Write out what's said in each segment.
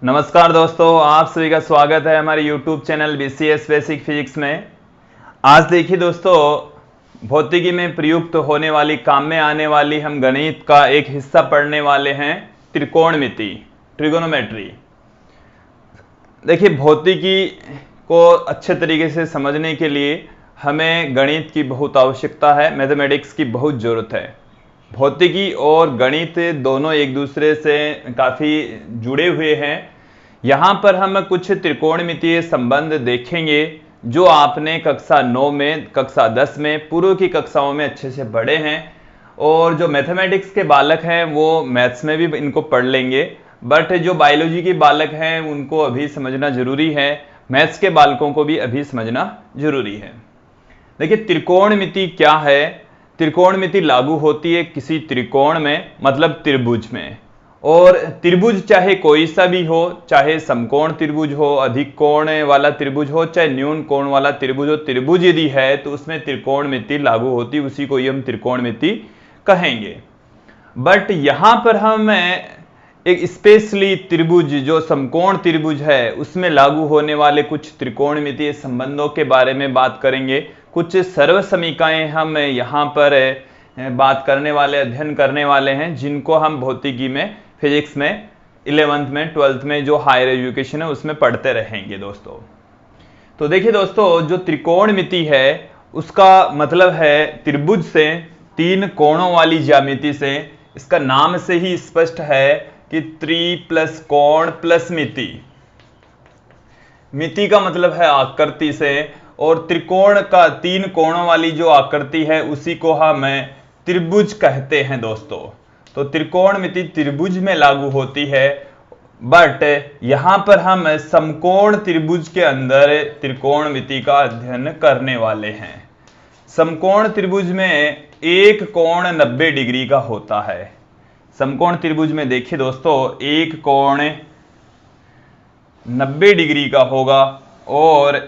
नमस्कार दोस्तों, आप सभी का स्वागत है हमारे YouTube channel BCS basic physics में। आज देखिए दोस्तों, भौतिकी में प्रयुक्त होने वाली, काम में आने वाली हम गणित का एक हिस्सा पढ़ने वाले हैं, त्रिकोणमिति, ट्रिगोनोमेट्री। देखिए, भौतिकी को अच्छे तरीके से समझने के लिए हमें गणित की बहुत आवश्यकता है, मैथमेटिक्स की बहुत ज़रूरत है। भौतिकी और गणित दोनों एक दूसरे से काफ़ी जुड़े हुए हैं। यहाँ पर हम कुछ त्रिकोणमितीय संबंध देखेंगे जो आपने कक्षा 9 में, कक्षा 10 में, पूर्व की कक्षाओं में अच्छे से पढ़े हैं। और जो मैथमेटिक्स के बालक हैं वो मैथ्स में भी इनको पढ़ लेंगे, बट जो बायोलॉजी के बालक हैं उनको अभी समझना जरूरी है, मैथ्स के बालकों को भी अभी समझना जरूरी है। देखिए, त्रिकोणमिति क्या है। त्रिकोणमिति लागू होती है किसी त्रिकोण में, मतलब त्रिभुज में। और त्रिभुज चाहे कोई सा भी हो, चाहे समकोण त्रिभुज हो, अधिक कोण वाला त्रिभुज हो, चाहे न्यून कोण वाला त्रिभुज हो, त्रिभुज यदि है तो उसमें त्रिकोणमिति लागू होती, उसी को ही हम त्रिकोणमिति कहेंगे। बट यहां पर हम एक स्पेशली त्रिभुज, जो समकोण त्रिभुज है, उसमें लागू होने वाले कुछ त्रिकोणमितीय संबंधों के बारे में बात करेंगे। कुछ सर्व समीकरण हम यहाँ पर बात करने वाले, अध्ययन करने वाले हैं, जिनको हम भौतिकी में, फिजिक्स में 11th में, 12th में जो हायर एजुकेशन है उसमें पढ़ते रहेंगे दोस्तों। तो देखिए दोस्तों, जो त्रिकोणमिति है उसका मतलब है त्रिभुज से, तीन कोणों वाली ज्यामिति से। इसका नाम से ही स्पष्ट है कि त्रि प्लस कोण प्लस मिति। मिति का मतलब है आकृति से, और त्रिकोण का तीन कोणों वाली जो आकृति है उसी को हम त्रिभुज कहते हैं दोस्तों। तो त्रिकोणमिति त्रिभुज में लागू होती है, बट यहां पर हम समकोण त्रिभुज के अंदर त्रिकोणमिति का अध्ययन करने वाले हैं। समकोण त्रिभुज में एक कोण 90 डिग्री का होता है। समकोण त्रिभुज में देखिए दोस्तों, एक कोण 90 डिग्री का होगा। और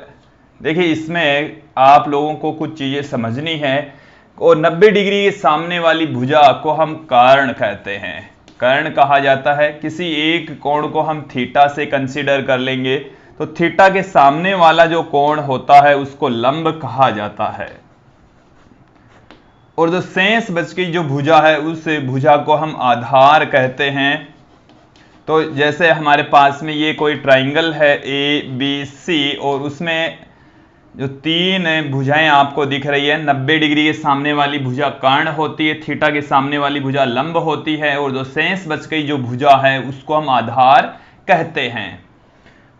देखिए, इसमें आप लोगों को कुछ चीजें समझनी है। और 90 डिग्री के सामने वाली भुजा को हम कर्ण कहते हैं। कर्ण कहा जाता है। किसी एक कोण को हम थीटा से कंसीडर कर लेंगे तो थीटा के सामने वाला जो कोण होता है उसको लंब कहा जाता है। और जो शेष बच की जो भुजा है उस भुजा को हम आधार कहते हैं। तो जैसे हमारे पास में ये कोई ट्राइंगल है ABC, और उसमें जो तीन भुजाएं आपको दिख रही है, 90 डिग्री के सामने वाली भुजा कर्ण होती है, थीटा के सामने वाली भुजा लंब होती है, और जो शेष बच गई जो भुजा है उसको हम आधार कहते हैं।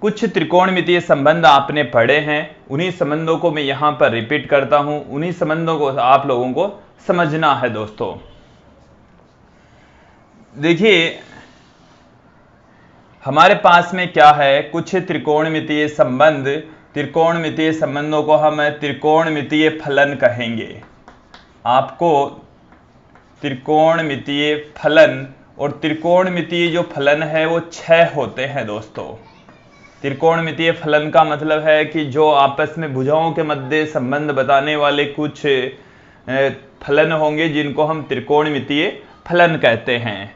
कुछ त्रिकोणमितीय संबंध आपने पढ़े हैं, उन्हीं संबंधों को मैं यहां पर रिपीट करता हूं, उन्हीं संबंधों को आप लोगों को समझना है दोस्तों। देखिए, हमारे पास में क्या है, कुछ त्रिकोणमितीय संबंध। त्रिकोणमितीय संबंधों को हम त्रिकोणमितीय फलन कहेंगे। आपको त्रिकोणमितीय फलन, और त्रिकोणमितीय जो फलन है वो 6 होते हैं दोस्तों। त्रिकोणमितीय फलन का मतलब है कि जो आपस में भुजाओं के मध्य संबंध बताने वाले कुछ फलन होंगे, जिनको हम त्रिकोणमितीय फलन कहते हैं।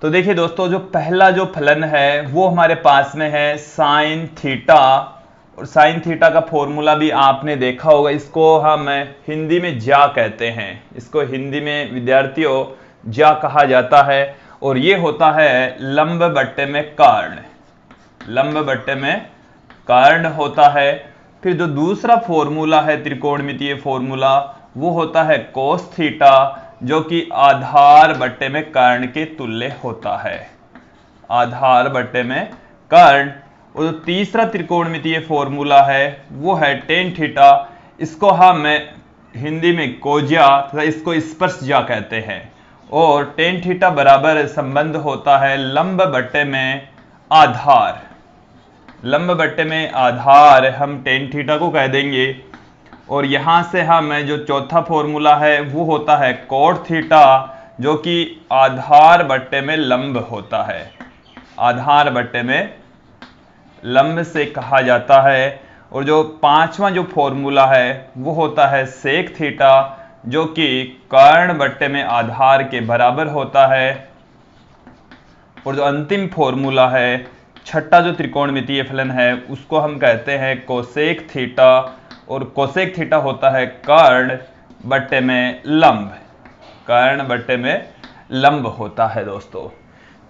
तो देखिए दोस्तों, जो पहला जो फलन है वो हमारे पास में है साइन थीटा। और साइन थीटा का फॉर्मूला भी आपने देखा होगा। इसको हम हिंदी में ज्या कहते हैं। इसको हिंदी में विद्यार्थियों ज्या कहा जाता है। और ये होता है लंब बट्टे में कर्ण। लंब बट्टे में कर्ण होता है। फिर जो दूसरा फॉर्मूला है त्रिकोणमितीय फॉर्मूला, वो होता है कोस थीटा, जो कि आधार बट्टे में कर्ण के तुल्य होता है। आधार बट्टे में कर्ण। और जो तीसरा त्रिकोणमितीय फॉर्मूला है वो है टेन थीटा। इसको हम हिंदी में कोज्या तथा इसको स्पर्शज्या कहते हैं। और टेन थीटा बराबर संबंध होता है लंब बट्टे में आधार। लंब बट्टे में आधार हम टेन थीटा को कह देंगे। और यहां से हम जो चौथा फॉर्मूला है वो होता है कोट थीटा, जो कि आधार बट्टे में लंब होता है। आधार बट्टे में लंब से कहा जाता है। और जो पांचवा जो फॉर्मूला है वो होता है सेक थीटा, जो कि कर्ण बट्टे में आधार के बराबर होता है। और जो अंतिम फॉर्मूला है छठा जो त्रिकोणमितीय फलन है उसको हम कहते हैं कोसेक थीटा, और कोसेक थीटा होता है कर्ण बट्टे में लंब, कर्ण बट्टे में लंब होता है दोस्तों।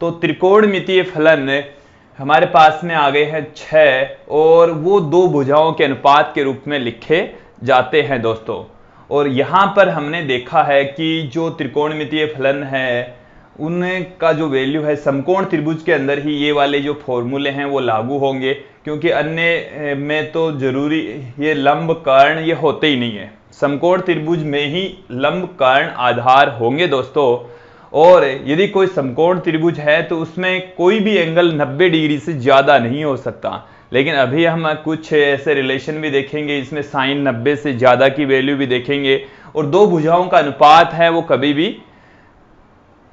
तो त्रिकोणमितीय फलन हमारे पास में आ गए हैं 6, और वो दो भुजाओं के अनुपात के रूप में लिखे जाते हैं दोस्तों। और यहां पर हमने देखा है कि जो त्रिकोणमितीय फलन है उनका जो वैल्यू है समकोण त्रिभुज के अंदर ही ये वाले जो फॉर्मूले हैं वो लागू होंगे, क्योंकि अन्य में तो जरूरी ये लंब कर्ण ये होते ही नहीं है। समकोण त्रिभुज में ही लंब कर्ण आधार होंगे दोस्तों। और यदि कोई समकोण त्रिभुज है तो उसमें कोई भी एंगल 90 डिग्री से ज्यादा नहीं हो सकता। लेकिन अभी हम कुछ ऐसे रिलेशन भी देखेंगे, इसमें साइन 90 से ज्यादा की वैल्यू भी देखेंगे। और दो भुजाओं का अनुपात है वो कभी भी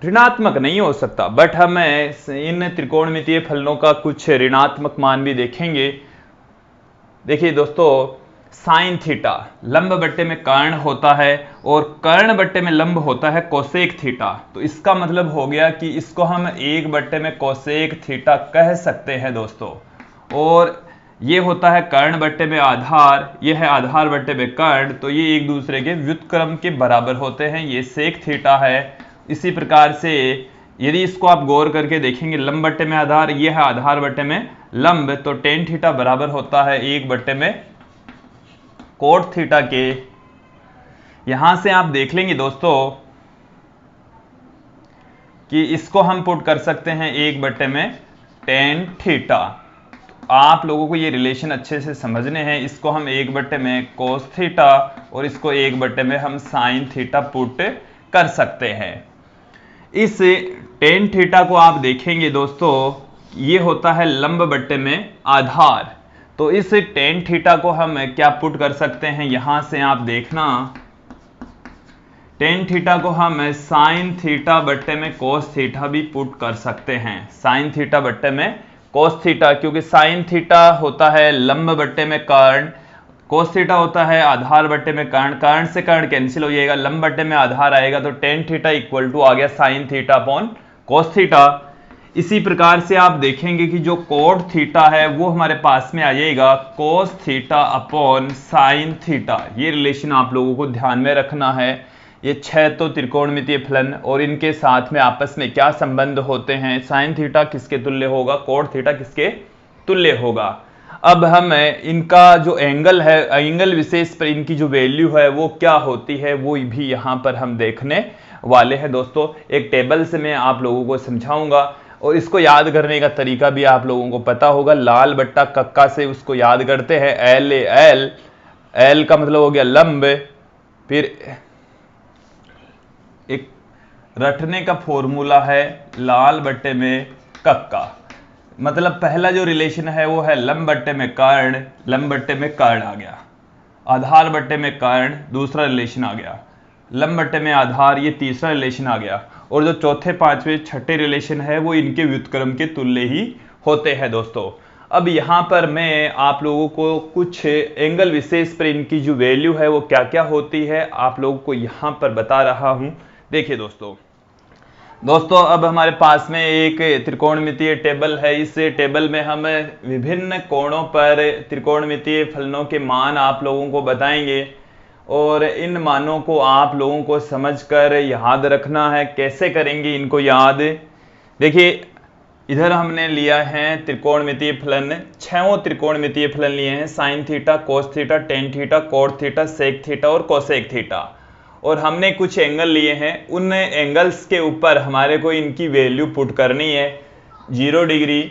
ऋणात्मक नहीं हो सकता। बट हम इन त्रिकोणमितीय फलनों का कुछ ऋणात्मक मान भी देखेंगे। देखिए दोस्तों, साइन थीटा लंब बट्टे में कर्ण होता है और कर्ण बट्टे में लंब होता है कोसेक थीटा। तो इसका मतलब हो गया कि इसको हम 1 बट्टे में कोसेक थीटा कह सकते हैं दोस्तों। और ये होता है कर्ण बट्टे में आधार, ये है आधार बट्टे में कर्ण, तो ये एक दूसरे के व्युत्क्रम के बराबर होते हैं। ये सेक थीटा है। इसी प्रकार से यदि इसको आप गौर करके देखेंगे, लंब बट्टे में आधार, ये है आधार बट्टे में लंब, तो टेन थीटा बराबर होता है 1 बट्टे में कोट थीटा के। यहां से आप देख लेंगे दोस्तों कि इसको हम पुट कर सकते हैं 1 बट्टे में टेन थीटा। आप लोगों को ये रिलेशन अच्छे से समझने हैं। इसको हम 1 बट्टे में कोस थीटा और इसको 1 बट्टे में हम साइन थीटा पुट कर सकते हैं। इस टेन थीटा को आप देखेंगे दोस्तों, ये होता है लंब बट्टे में आधार। तो इस टेन थीटा को हम क्या पुट कर सकते हैं, यहां से आप देखना, टेन थीटा को हम साइन थीटा बट्टे में कोस थीटा भी पुट कर सकते हैं। साइन थीटा बट्टे में कोस थीटा, क्योंकि साइन थीटा होता है लंब बट्टे में कर्ण, कोस थीटा होता है आधार बट्टे में कर्ण, कर्ण से कर्ण कैंसिल हो जाएगा, लंब बट्टे में आधार आएगा, तो टेन थीटा इक्वल टू आ गया sine theta upon cos theta. इसी प्रकार से आप देखेंगे कि जो कोट थीटा है वो हमारे पास में आ जाएगा cos theta upon sine theta. ये रिलेशन आप लोगों को ध्यान में रखना है। ये 6 तो त्रिकोणमितीय फलन और इनके साथ में आपस में क्या संबंध होते हैं, साइन थीटा किसके तुल्य होगा, कोट थीटा किसके तुल्य होगा। अब हम इनका जो एंगल है, एंगल विशेष पर इनकी जो वैल्यू है वो क्या होती है, वो भी यहां पर हम देखने वाले हैं दोस्तों। एक टेबल से मैं आप लोगों को समझाऊंगा और इसको याद करने का तरीका भी आप लोगों को पता होगा। लाल बट्टा कक्का से उसको याद करते हैं। एल एल, एल का मतलब हो गया लंब, फिर एक रटने का फॉर्मूला है लाल बट्टे में कक्का। मतलब पहला जो रिलेशन है वो है लंब बट्टे में कर्ण, लंब बट्टे में कर्ण आ गया, आधार बट्टे में कर्ण दूसरा रिलेशन आ गया, लंब बट्टे में आधार ये तीसरा रिलेशन आ गया, और जो चौथे पांचवें छठे रिलेशन है वो इनके व्युत्क्रम के तुल्य ही होते हैं दोस्तों। अब यहां पर मैं आप लोगों को कुछ एंगल विशेष पर इनकी जो वैल्यू है वो क्या क्या होती है आप लोगों को यहां पर बता रहा हूं। देखिए दोस्तों अब हमारे पास में एक त्रिकोणमितीय टेबल है। इस टेबल में हम विभिन्न कोणों पर त्रिकोणमितीय फलनों के मान आप लोगों को बताएंगे और इन मानों को आप लोगों को समझकर याद रखना है। कैसे करेंगे इनको याद, देखिए इधर हमने लिया है त्रिकोणमितीय फलन, 6 त्रिकोणमितीय फलन लिए हैं, sine theta, cos theta, tan theta, cot theta, sec theta और कोसेक थीटा। और हमने कुछ एंगल लिए हैं, उन एंगल्स के ऊपर हमारे को इनकी वैल्यू पुट करनी है। 0 डिग्री,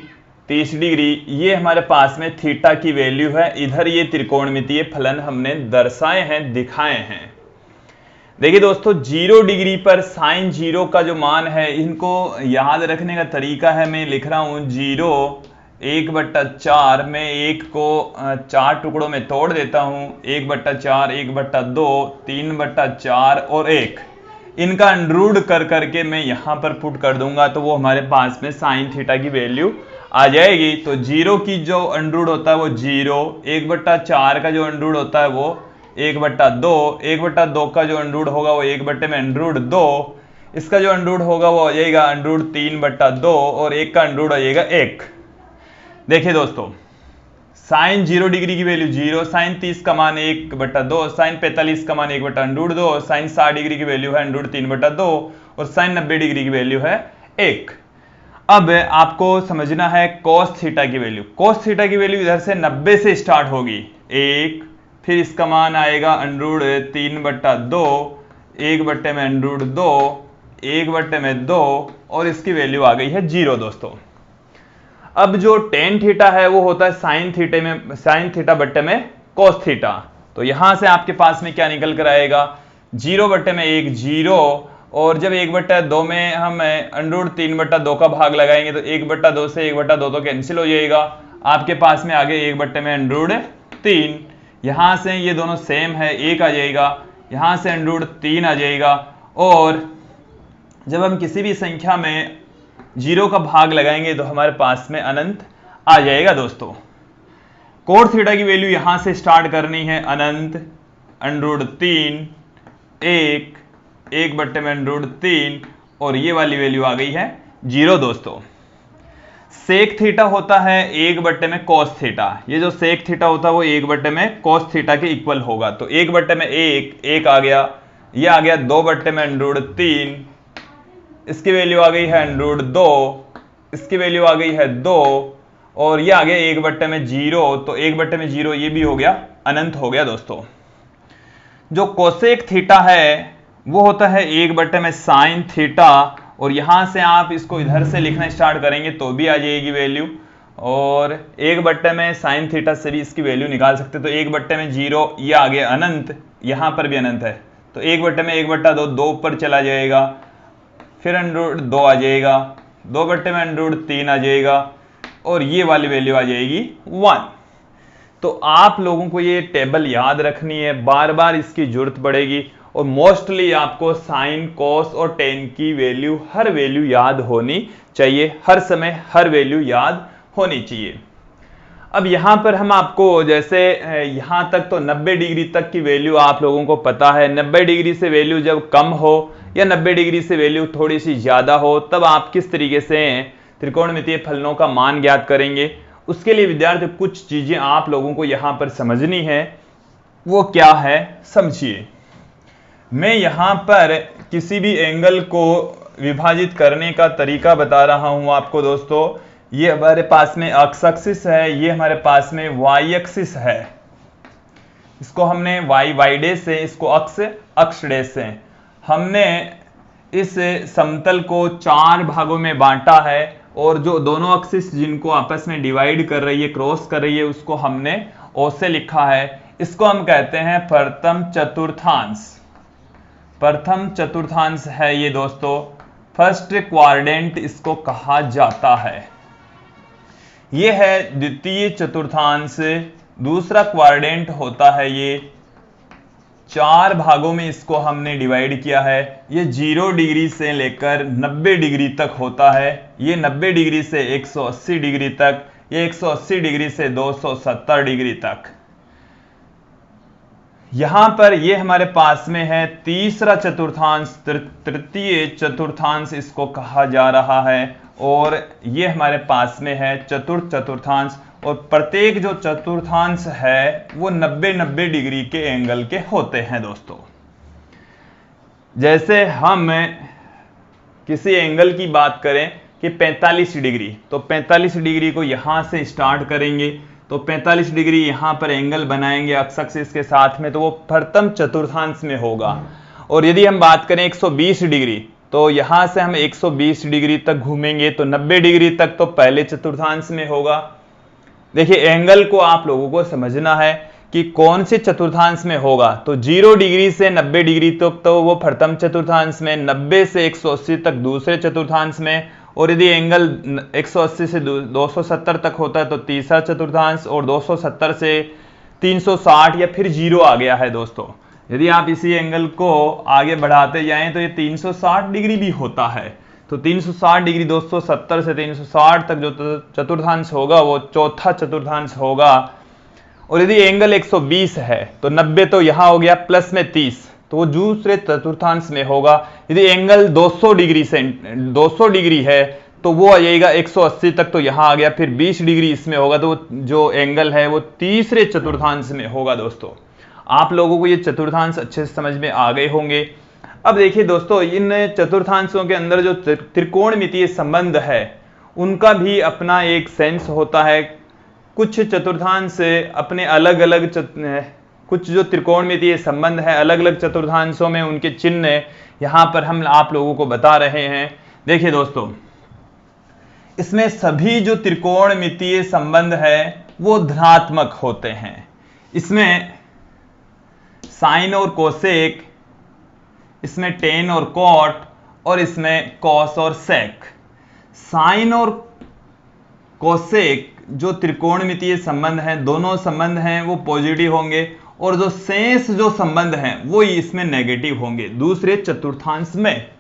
30 डिग्री, ये हमारे पास में थीटा की वैल्यू है। इधर ये त्रिकोणमितीय फलन हमने दर्शाए हैं, दिखाए हैं। देखिए दोस्तों 0 डिग्री पर साइन 0 का जो मान है, इनको याद रखने का तरीका है, मैं लिख रहा हूं 0 1/4 में 1 को 4 टुकड़ों में तोड़ देता हूं, 1/4, 1/2, 3/4 और 1, इनका अंडरूट कर करके मैं यहां पर पुट कर दूंगा तो वो हमारे पास में साइन थीटा की वैल्यू आ जाएगी। तो 0 की जो अंडरूट होता है वो 0, 1/4 का जो अंडरूट होता है वो 1/2, 1/2 का जो अंडरूट होगा वो 1/2, इसका जो अंडरूट होगा वो हो जाएगा अंडरूट 3/2 और 1 का अंडरूट हो जाएगा 1। देखिए दोस्तों, साइन 0 डिग्री की वैल्यू 0, साइन 30 का मान 1/2, साइन 45 का मान 1/√2, साइन 60 डिग्री की वैल्यू है √3/2 और साइन 90 डिग्री की वैल्यू है 1। अब आपको समझना है cos थीटा की वैल्यू। cos थीटा की वैल्यू इधर से 90 से स्टार्ट होगी 1, फिर इसका मान आएगा √3/2, 1/2, 1/2 और इसकी वैल्यू आ गई है 0 दोस्तों। अब जो टेन थीटा है वो होता है साइन थीटा बट्टे में cos थीटा। तो यहां से आपके पास में क्या निकल कर आएगा, 0/1 0, और जब 1/2 में हम √3/2 का भाग लगाएंगे तो 1/2 से 1/2 तो कैंसिल हो जाएगा, आपके पास में आगे 1/3। यहां से ये दोनों सेम है, 1 आ जाएगा, यहां से √3 आ जाएगा, और जब हम किसी भी संख्या में 0 का भाग लगाएंगे तो हमारे पास में अनंत आ जाएगा दोस्तों। कोट थीटा की वैल्यू यहां से स्टार्ट करनी है अनंत, √3, 1/3 और ये वाली वैल्यू आ गई है 0 दोस्तों। सेक थीटा होता है 1/cos थीटा। ये जो सेक थीटा होता है वो 1/cos थीटा के इक्वल होगा। तो 1/1 आ गया, ये आ गया 2/√3, इसकी वैल्यू आ गई है √2, इसकी वैल्यू आ गई है 2, और ये आ गया 1/0। तो 1/0 ये भी हो गया, अनंत हो गया दोस्तों। जो कोसेक थीटा है वो होता है 1/sin थीटा, और यहां से आप इसको इधर से लिखना स्टार्ट करेंगे तो भी आ जाएगी वैल्यू, और 1/sin थीटा से भी इसकी वैल्यू निकाल सकते। तो 1/0 ये आ गया अनंत, यहां पर भी अनंत है, तो 1/1/2 2 ऊपर चला जाएगा, फिर √2 आ जाएगा, 2/√3 आ जाएगा, और ये वाली वैल्यू आ जाएगी 1। तो आप लोगों को ये टेबल याद रखनी है, बार बार इसकी जरूरत पड़ेगी, और मोस्टली आपको साइन, कोस और टेन की वैल्यू, हर वैल्यू याद होनी चाहिए, हर समय हर वैल्यू याद होनी चाहिए। अब यहां पर हम आपको, जैसे यहां तक तो 90 डिग्री तक की वैल्यू आप लोगों को पता है। 90 डिग्री से वैल्यू जब कम हो या 90 डिग्री से वैल्यू थोड़ी सी ज्यादा हो, तब आप किस तरीके से त्रिकोणमितीय फलनों का मान ज्ञात करेंगे। उसके लिए विद्यार्थी कुछ चीजें आप लोगों को यहां पर समझनी है, वो क्या है समझिए। मैं यहां पर किसी भी एंगल को विभाजित करने का तरीका बता रहा हूं आपको दोस्तों। ये हमारे पास में एक्स एक्सिस है, ये हमारे पास में वाई एक्सिस है, इसको हमने वाई डे से, इसको अक्ष डे से, हमने इस समतल को 4 भागों में बांटा है, और जो दोनों एक्सिस जिनको आपस में डिवाइड कर रही है, क्रॉस कर रही है, उसको हमने ओ से लिखा है। इसको हम कहते हैं प्रथम चतुर्थांश। प्रथम चतुर्थांश है ये दोस्तों, फर्स्ट क्वाड्रेंट इसको कहा जाता है। ये है द्वितीय चतुर्थांश, दूसरा क्वाड्रेंट होता है ये। 4 भागों में इसको हमने डिवाइड किया है। ये 0 डिग्री से लेकर 90 डिग्री तक होता है। ये 90 डिग्री से 180 डिग्री तक, ये 180 डिग्री से 270 डिग्री तक। यहां पर ये हमारे पास में है तीसरा चतुर्थांश, तृतीय चतुर्थांश इसको कहा जा रहा है, और ये हमारे पास में है चतुर्थ चतुर्थांश। और प्रत्येक जो चतुर्थांश है वो 90-90 डिग्री के एंगल के होते हैं दोस्तों। जैसे हम किसी एंगल की बात करें कि 45 डिग्री, तो 45 डिग्री को यहां से स्टार्ट करेंगे, तो 45 डिग्री यहां पर एंगल बनाएंगे एक्स एक्सिस के साथ में, तो वो प्रथम चतुर्थांश में होगा। और यदि हम बात करें 120 डिग्री, तो यहां से हम 120 डिग्री तक घूमेंगे, तो 90 डिग्री तक तो पहले चतुर्थांश में होगा। देखिए एंगल को आप लोगों को समझना है कि कौन से चतुर्थांश में होगा। तो 0 डिग्री से 90 डिग्री तक तो वो प्रथम चतुर्थांश में, 90 से 180 तक दूसरे चतुर्थांश में, और यदि एंगल 180 से 270 तक होता है तो तीसरा चतुर्थांश, और 270 से 360 या फिर 0 आ गया है दोस्तों। यदि आप इसी एंगल को आगे बढ़ाते जाएं तो ये 360 डिग्री भी होता है। तो 360 डिग्री 270 से 360 तक जो चतुर्थांश होगा वो चौथा चतुर्थांश होगा। और यदि एंगल 120 है तो 90 तो यहां हो गया, प्लस में 30, तो वो दूसरे चतुर्थांश में होगा। यदि एंगल 200 डिग्री है तो वो आ जाएगा 180 तक, तो यहां आ गया। फिर 20 डिग्री इसमें होगा, तो जो एंगल है वो तीसरे चतुर्थांश में होगा। दोस्तों आप लोगों को ये चतुर्थांश अच्छे से समझ में आ गए होंगे। अब देखिए दोस्तों, इन चतुर्थांशों के अंदर जो त्रिकोणमितीय संबंध है उनका भी अपना एक सेंस होता है। कुछ चतुर्थांश अपने अलग अलग कुछ जो त्रिकोणमितीय संबंध है अलग अलग चतुर्थांशों में उनके चिन्ह यहां पर हम आप लोगों को बता रहे हैं। देखिए दोस्तों, इसमें सभी जो त्रिकोणमितीय संबंध है वो धनात्मक होते हैं। इसमें साइन और कोसेक, इसमें टेन और कॉट, और इसमें कॉस और सेक। साइन और कोसेक जो त्रिकोणमितीय संबंध हैं, दोनों संबंध हैं वो पॉजिटिव होंगे, और जो शेष जो संबंध हैं वो इसमें नेगेटिव होंगे दूसरे चतुर्थांश में।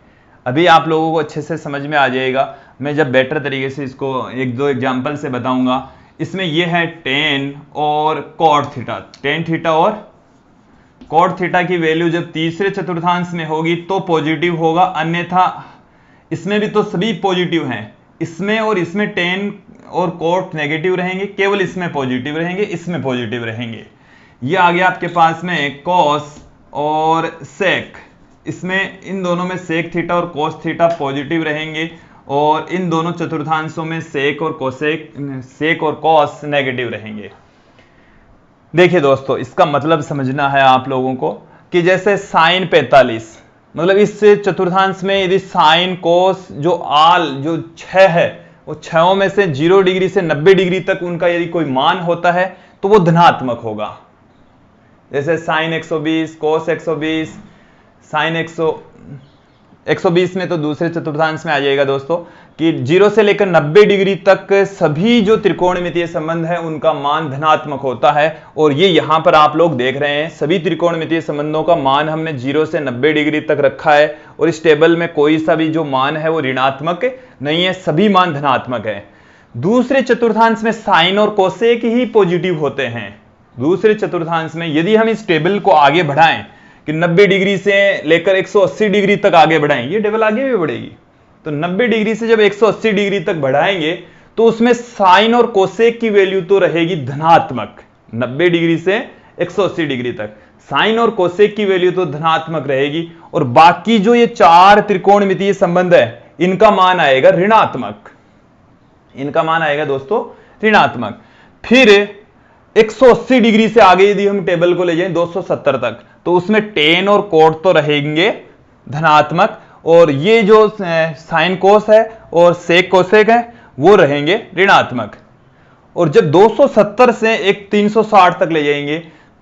अभी आप लोगों को अच्छे से समझ में आ जाएगा, मैं जब बेटर तरीके से इसको एक दो एग्जांपल से बताऊंगा। इसमें यह है टेन और कॉट थीटा। टेन थीटा और कॉट थीटा की वैल्यू जब तीसरे चतुर्थांश में होगी तो पॉजिटिव होगा, अन्यथा इसमें भी तो सभी पॉजिटिव हैं, इसमें और इसमें टेन और कॉट नेगेटिव रहेंगे, केवल इसमें पॉजिटिव रहेंगे, इसमें पॉजिटिव रहेंगे। ये आ गया आपके पास में कॉस और सेक। इसमें इन दोनों में सेक थीटा और कॉस थीटा पॉजिटिव रहेंगे, और इन दोनों चतुर्थांशों में सेक और कॉस नेगेटिव रहेंगे। देखिए दोस्तों, इसका मतलब समझना है आप लोगों को कि जैसे साइन 45, मतलब इस चतुर्थांश में यदि साइन कोस जो 6 है वो 6 में से 0 डिग्री से 90 डिग्री तक उनका यदि कोई मान होता है तो वो धनात्मक होगा। जैसे साइन 120, कोस 120, साइन 120 में तो दूसरे चतुर्थांश में आ जाएगा दोस्तों कि 0 से लेकर 90 डिग्री तक सभी जो त्रिकोणमितीय संबंध है उनका मान धनात्मक होता है। और ये यहां पर आप लोग देख रहे हैं, सभी त्रिकोणमितीय संबंधों का मान हमने 0 से 90 डिग्री तक रखा है, और इस टेबल में कोई सा भी जो मान है वो ऋणात्मक नहीं है, सभी मान धनात्मक है। दूसरे चतुर्थांश में साइन और कोसेक ही पॉजिटिव होते हैं। दूसरे चतुर्थांश में यदि हम इस टेबल को आगे बढ़ाएं कि 90 डिग्री से लेकर 180 डिग्री तक आगे बढ़ाएं, ये टेबल आगे भी बढ़ेगी, तो 90 डिग्री से जब 180 डिग्री तक बढ़ाएंगे तो उसमें साइन और कोसेक की वैल्यू तो रहेगी धनात्मक। 90 डिग्री से 180 डिग्री तक साइन और कोसेक की वैल्यू तो धनात्मक रहेगी, और बाकी जो ये 4 त्रिकोणमितीय संबंध है इनका मान आएगा ऋणात्मक। इनका मान आएगा दोस्तों ऋणात्मक। फिर 180 डिग्री से आगे यदि हम टेबल को ले जाएं 270 तक, तो उसमें टेन और कोट तो रहेंगे धनात्मक, और ये जो साइन कोस है और सेक कोसेक है वो रहेंगे ऋणात्मक। और जब 270 से एक 360 तक ले जाएंगे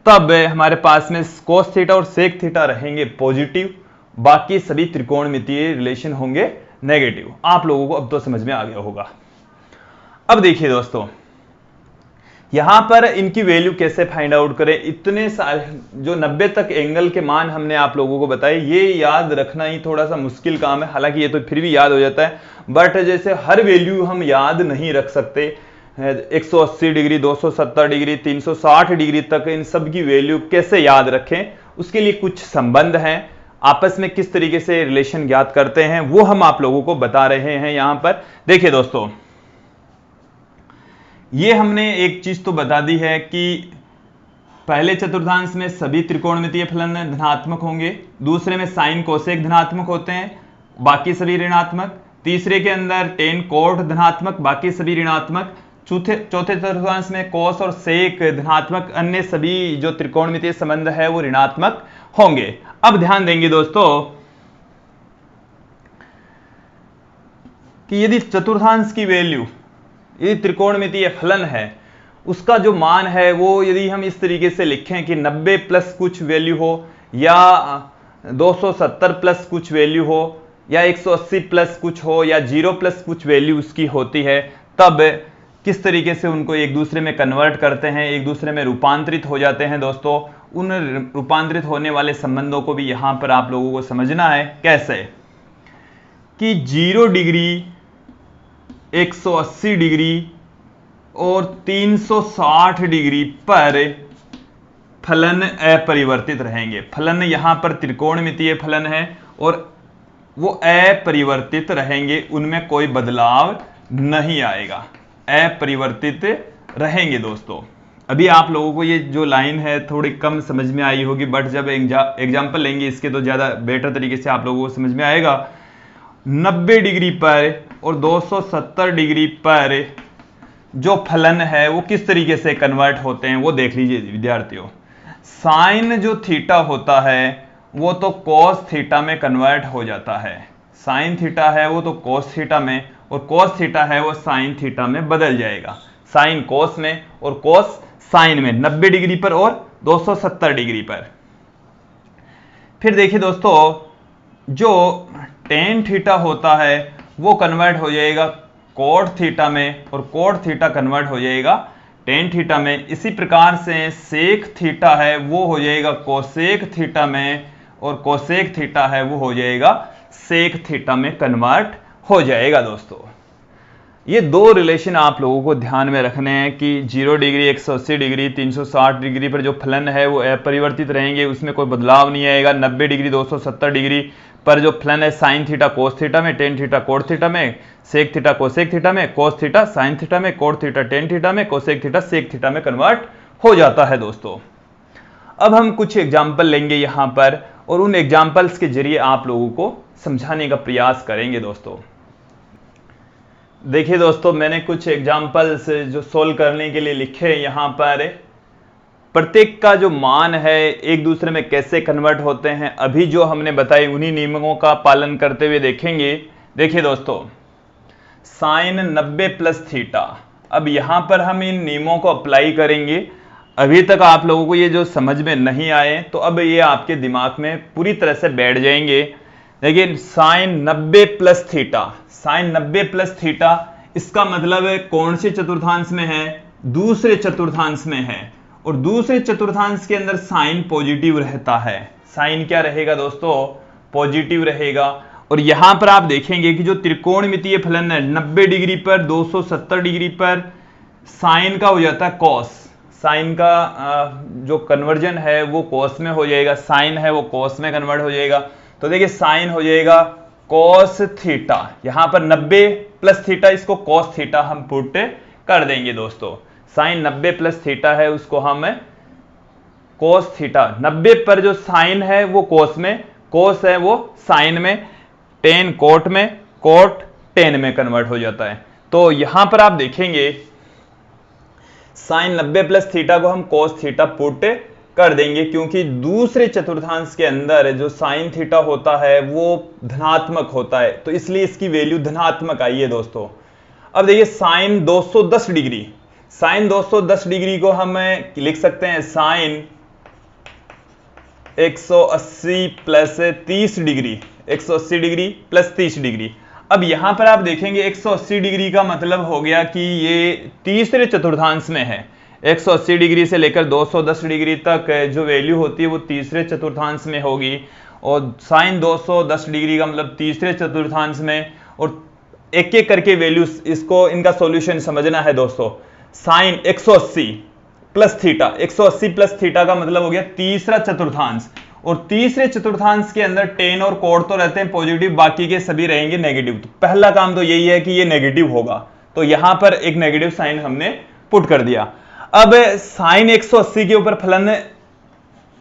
तब हमारे पास में कोस थीटा और सेक थीटा रहेंगे पॉजिटिव, बाकी सभी त्रिकोणमितीय रिलेशन होंगे नेगेटिव। आप लोगों को अब तो समझ में आ गया होगा। अब देखिए दोस्तों, यहां पर इनकी वैल्यू कैसे फाइंड आउट करें। इतने सारे जो 90 तक एंगल के मान हमने आप लोगों को बताए, ये याद रखना ही थोड़ा सा मुश्किल काम है, हालांकि ये तो फिर भी याद हो जाता है, बट जैसे हर वैल्यू हम याद नहीं रख सकते। 180 डिग्री, 270 डिग्री, 360 डिग्री तक इन सब की वैल्यू कैसे याद रखें, उसके लिए कुछ संबंध हैं, आपस में किस तरीके से रिलेशन ज्ञात करते हैं वो हम आप लोगों को बता रहे हैं यहां पर। देखिए दोस्तों, ये हमने एक चीज तो बता दी है कि पहले चतुर्थांश में सभी त्रिकोणमितीय फलन धनात्मक होंगे, दूसरे में साइन कोसेक धनात्मक होते हैं, बाकी सभी ऋणात्मक, तीसरे के अंदर टेन कोट धनात्मक, बाकी सभी ऋणात्मक, चौथे चतुर्थांश में कोस और सेक धनात्मक, अन्य सभी जो त्रिकोणमितीय संबंध है वो ऋणात्मक होंगे। अब ध्यान देंगे दोस्तों कि यदि चतुर्थांश की वैल्यू, यदि त्रिकोणमितीय फलन है उसका जो मान है वो यदि हम इस तरीके से लिखें कि 90 प्लस कुछ वैल्यू हो, या 270 प्लस कुछ वैल्यू हो, या 180 प्लस कुछ हो, या 0 प्लस कुछ वैल्यू उसकी होती है, तब किस तरीके से उनको एक दूसरे में कन्वर्ट करते हैं, एक दूसरे में रूपांतरित हो जाते हैं दोस्तों। उन रूपांतरित होने वाले संबंधों को भी यहां पर आप लोगों को समझना है। कैसे कि 0 डिग्री, 180 डिग्री और 360 डिग्री पर फलन अपरिवर्तित रहेंगे। फलन यहां पर त्रिकोणमितीय फलन है, और वो अपरिवर्तित रहेंगे, उनमें कोई बदलाव नहीं आएगा, अपरिवर्तित रहेंगे दोस्तों। अभी आप लोगों को ये जो लाइन है थोड़ी कम समझ में आई होगी, बट जब एग्जाम्पल लेंगे इसके तो ज्यादा बेटर तरीके से आप लोगों को समझ में आएगा। 90 डिग्री पर और 270 डिग्री पर जो फलन है वो किस तरीके से कन्वर्ट होते हैं वो देख लीजिए विद्यार्थियों। साइन जो थीटा होता है वो तो कॉस थीटा में कन्वर्ट हो जाता है, साइन थीटा है वो तो कॉस थीटा में, और कॉस थीटा है वो साइन थीटा में बदल जाएगा, साइन कॉस में और कॉस साइन में, 90 डिग्री पर और 270 डिग्री पर। फिर देखिए दोस्तों, जो टेन थीटा होता है वो कन्वर्ट हो जाएगा कोट थीटा में, और कोट थीटा कन्वर्ट हो जाएगा टेन थीटा में। इसी प्रकार से सेक थीटा है वो हो जाएगा कोसेक थीटा में, और कोसेक थीटा है वो हो जाएगा सेक थीटा में कन्वर्ट हो जाएगा दोस्तों। ये दो रिलेशन आप लोगों को ध्यान में रखने हैं कि 0 डिग्री, 180 डिग्री, 360 डिग्री पर जो फलन है वो अपरिवर्तित रहेंगे, उसमें कोई बदलाव नहीं आएगा। 90 डिग्री, 270 डिग्री पर जो फलन है साइन थीटा कोस थीटा में, टेन थीटा कोट थीटा में, सेक थीटा कोसेक थीटा में, कोस थीटा साइन थीटा में, कोट थीटा टेन थीटा में, कोसेक थीटा सेक थीटा में कन्वर्ट हो जाता है दोस्तों। अब हम कुछ एग्जाम्पल लेंगे यहां पर, और उन एग्जाम्पल्स के जरिए आप लोगों को समझाने का प्रयास करेंगे दोस्तों। देखिए दोस्तों, मैंने कुछ एग्जाम्पल्स जो सोल्व करने के लिए लिखे यहां पर, प्रत्येक का जो मान है एक दूसरे में कैसे कन्वर्ट होते हैं अभी जो हमने बताए उन्हीं नियमों का पालन करते हुए देखेंगे। देखिए दोस्तों, साइन 90 प्लस थीटा, अब यहां पर हम इन नियमों को अप्लाई करेंगे। अभी तक आप लोगों को ये जो समझ में नहीं आए तो अब ये आपके दिमाग में पूरी तरह से बैठ जाएंगे। देखिए sine 90 plus theta, sine 90 plus theta, इसका मतलब है कौन से चतुर्थांश में है? दूसरे चतुर्थांश में है, और दूसरे चतुर्थांश के अंदर साइन पॉजिटिव रहता है। साइन क्या रहेगा दोस्तों? पॉजिटिव रहेगा। और यहां पर आप देखेंगे कि जो त्रिकोणमितीय फलन है 90 डिग्री पर, 270 डिग्री पर साइन का हो जाता है कॉस, साइन का जो कन्वर्जन है वो कॉस में हो जाएगा, साइन है वो कॉस में कन्वर्ट हो जाएगा। तो देखिए साइन हो जाएगा कॉस थीटा, यहां पर 90 प्लस थीटा, इसको कॉस थीटा हम पुट कर देंगे दोस्तों। साइन 90 प्लस थीटा है उसको हम कॉस थीटा, 90 पर जो साइन है वो कॉस में, कॉस है वो साइन में, टेन कोट में, कोट टेन में कन्वर्ट हो जाता है। तो यहां पर आप देखेंगे साइन 90 प्लस थीटा को हम कॉस थीटा पुट कर देंगे, क्योंकि दूसरे चतुर्थांश के अंदर जो साइन थीटा होता है वो धनात्मक होता है, तो इसलिए इसकी वैल्यू धनात्मक आई है दोस्तों। अब देखिए साइन 210 डिग्री, साइन 210 डिग्री को हम लिख सकते हैं sine 180 plus 30 degree, 180 degree plus 30 degree. अब यहां पर आप देखेंगे 180 डिग्री का मतलब हो गया कि ये तीसरे चतुर्थांश में है। 180 डिग्री से लेकर 210 डिग्री तक जो वैल्यू होती है वो तीसरे चतुर्थांश में होगी, और साइन 210 डिग्री का मतलब तीसरे चतुर्थांश में। और एक एक करके वैल्यू, इसको इनका सॉल्यूशन समझना है दोस्तों। Sine 180 plus theta, 180 plus theta का मतलब हो गया तीसरा चतुर्थांश, और तीसरे चतुर्थांश के अंदर टेन और कोड तो रहते हैं पॉजिटिव, बाकी के सभी रहेंगे नेगेटिव। तो पहला काम तो यही है कि ये नेगेटिव होगा, तो यहां पर एक नेगेटिव साइन हमने पुट कर दिया। अब साइन 180 के ऊपर फलन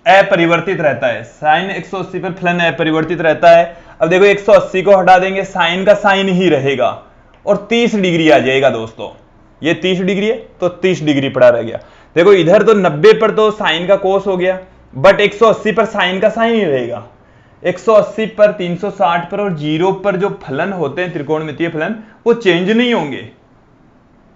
अपरिवर्तित रहता है, साइन 180 पर फलन अपरिवर्तित रहता है। अब देखो 180 को हटा देंगे, साइन का साइन ही रहेगा, और 30 डिग्री आ जाएगा दोस्तों। ये 30 डिग्री है तो 30 डिग्री पड़ा रह गया। देखो इधर तो 90 पर तो साइन का कोस हो गया, बट 180 पर साइन का साइन ही रहेगा। 180 पर, 360 पर और 0 पर जो फलन होते हैं त्रिकोणमितीय फलन वो चेंज नहीं होंगे,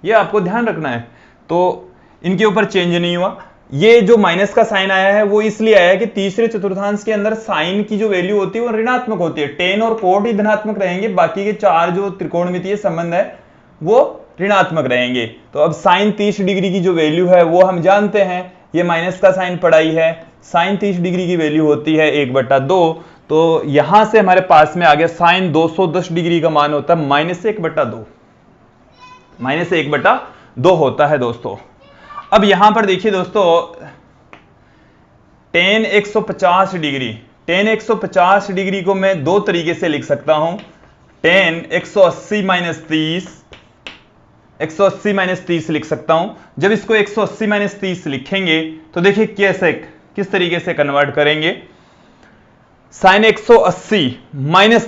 ये आपको ध्यान रखना है। तो इनके ऊपर चेंज नहीं हुआ। ये जो माइनस का साइन आया है वो इसलिए आया कि तीसरे चतुर्थांश के अंदर साइन की जो वैल्यू होती है वो ऋणात्मक होती है, टेन और कोट ही धनात्मक रहेंगे, बाकी के चार जो त्रिकोणमितीय संबंध है वो ऋणात्मक रहेंगे। तो अब साइन 30 डिग्री की जो वैल्यू है वो हम जानते हैं, ये माइनस का साइन पढ़ाई है, साइन 30 डिग्री की वैल्यू होती है 1/2। तो यहां से हमारे पास में आ गया साइन 210 डिग्री का मान होता है -1/2, -1/2 होता है दोस्तों। अब यहां पर देखिए दोस्तों, टेन 150 डिग्री, tan 150 डिग्री को मैं दो तरीके से लिख सकता हूं। tan 180 माइनस 30 लिख सकता हूं। जब इसको 180 माइनस 30 लिखेंगे तो देखिए कैसे, किस तरीके से कन्वर्ट करेंगे। साइन 180 माइनस